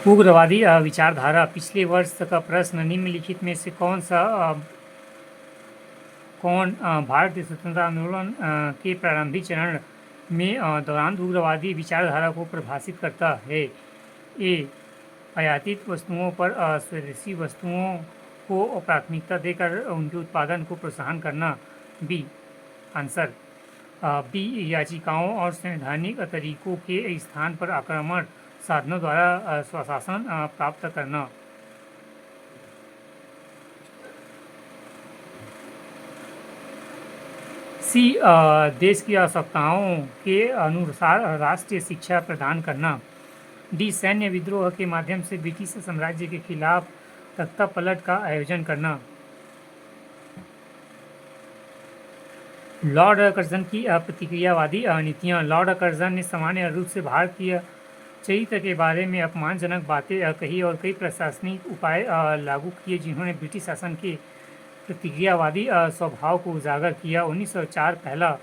उग्रवादी विचारधारा। पिछले वर्ष का प्रश्न, निम्नलिखित में से कौन भारतीय स्वतंत्रता आंदोलन के प्रारंभिक चरण में दौरान उग्रवादी विचारधारा को परिभाषित करता है? ए. आयातित वस्तुओं पर स्वदेशी वस्तुओं को प्राथमिकता देकर उनके उत्पादन को प्रोत्साहन करना। बी. Answer B. याचिकाओं और संवैधानिक तरीकों के स्थान पर आक्रमण साधनों द्वारा स्वशासन प्राप्त करना। सी. देश की आवश्यकताओं के अनुसार राष्ट्रीय शिक्षा प्रदान करना। डी. सैन्य विद्रोह के माध्यम से ब्रिटिश साम्राज्य के खिलाफ तख्तापलट का आयोजन करना। लॉर्ड कर्जन की प्रतिक्रियावादी नीतियाँ। लॉर्ड कर्जन ने सामान्य रूप से भारतीय चरित्र के बारे में अपमानजनक बातें कही और कई प्रशासनिक उपाय लागू किए जिन्होंने ब्रिटिश शासन के प्रतिक्रियावादी स्वभाव को उजागर किया। 1904 पहला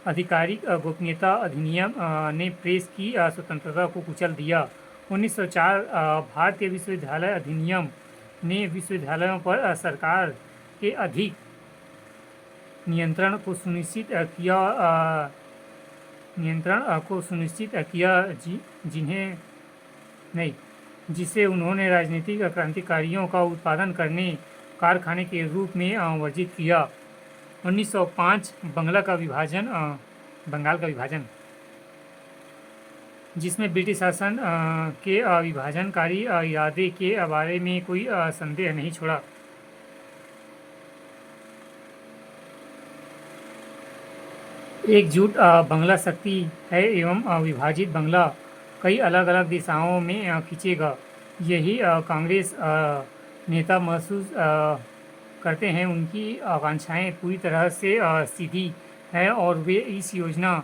आधिकारिक गोपनीयता अधिनियम ने प्रेस की स्वतंत्रता को कुचल दिया। 1904 भारतीय विश्वविद्यालय अधिनियम ने विश्वविद्यालयों पर सरकार के अधिक नियंत्रण को सुनिश्चित किया जिसे उन्होंने राजनीतिक क्रांतिकारियों का उत्पादन करने कारखाने के रूप में वर्जित किया। 1905 बंगाल का विभाजन, जिसमें ब्रिटिश शासन के विभाजनकारी इरादे के बारे में कोई संदेह नहीं छोड़ा। एकजुट बंगला शक्ति है एवं विभाजित बंगला कई अलग अलग दिशाओं में खींचेगा। यही कांग्रेस नेता महसूस करते हैं। उनकी आकांक्षाएं पूरी तरह से सीधी हैं और वे इस योजना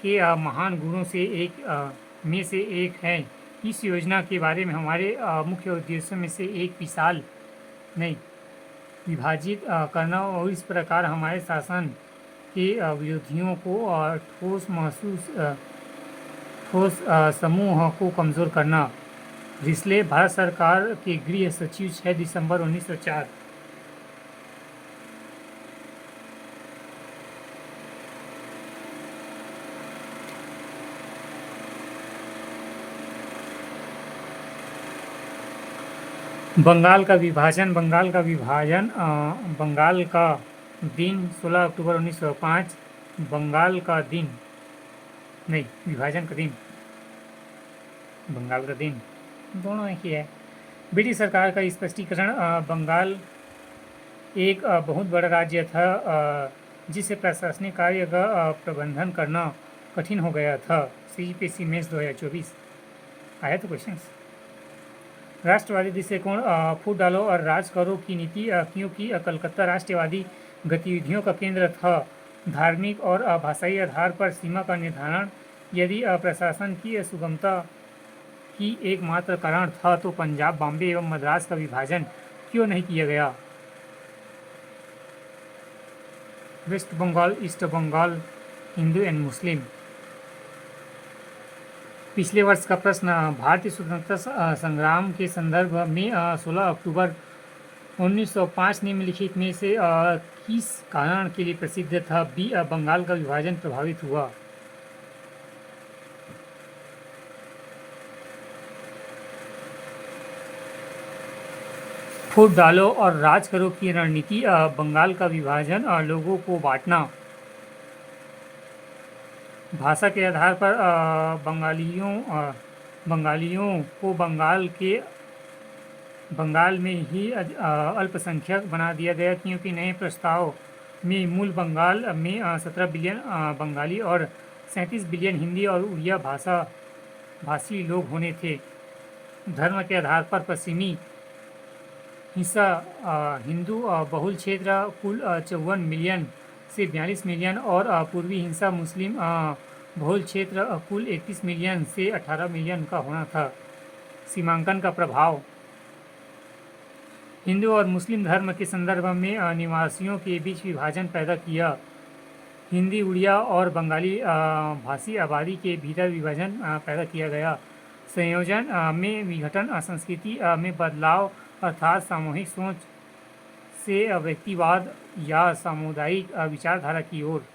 के महान गुणों में से एक हैं। इस योजना के बारे में हमारे मुख्य उद्देश्यों में से एक विभाजित करना और इस प्रकार हमारे शासन के विरोधियों को ठोस समूह को कमज़ोर करना। रिस्ले, भारत सरकार के गृह सचिव, 6 दिसंबर 1904। बंगाल का विभाजन। बंगाल का दिन 16 अक्टूबर 1905। विभाजन का दिन, बंगाल का दिन दोनों एक ही है। ब्रिटिश सरकार का स्पष्टीकरण। बंगाल एक बहुत बड़ा राज्य था जिसे प्रशासनिक कार्य का प्रबंधन करना कठिन हो गया था। CPSC मेंस 2024 आया तो क्वेश्चन। राष्ट्रवादी दृष्टिकोण। फूट डालो और राज करो की नीति क्योंकि कलकत्ता राष्ट्रवादी गतिविधियों का केंद्र था। धार्मिक और भाषाई आधार पर सीमा का निर्धारण यदि प्रशासन की सुगमता की एकमात्र कारण था तो पंजाब, बॉम्बे एवं मद्रास का विभाजन क्यों नहीं किया गया? West Bengal, East Bengal, Hindu and Muslim. पिछले वर्ष का प्रश्न, भारतीय स्वतंत्रता संग्राम के संदर्भ में 16 अक्टूबर 1905 निम्नलिखित में से किस कारण के लिए प्रसिद्ध था? बी. बंगाल का विभाजन प्रभावित हुआ। फूट डालो और राज करो की रणनीति। बंगाल का विभाजन लोगों को बांटना। भाषा के आधार पर बंगालियों को बंगाल में ही अल्पसंख्यक बना दिया गया क्योंकि नए प्रस्ताव में मूल बंगाल में 17 बिलियन बंगाली और 37 बिलियन हिंदी और उड़िया भाषी लोग होने थे। धर्म के आधार पर पश्चिमी हिस्सा हिंदू बहुल क्षेत्र कुल 54 मिलियन से 42 मिलियन और पूर्वी हिस्सा मुस्लिम बहुल क्षेत्र कुल 31 मिलियन से 18 मिलियन का होना था। सीमांकन का प्रभाव। हिंदू और मुस्लिम धर्म के संदर्भ में निवासियों के बीच विभाजन पैदा किया। हिंदी, उड़िया और बंगाली भाषी आबादी के भीतर विभाजन पैदा किया गया। संयोजन में विघटन, संस्कृति में बदलाव अर्थात सामूहिक सोच से व्यक्तिवाद या सामुदायिक विचारधारा की ओर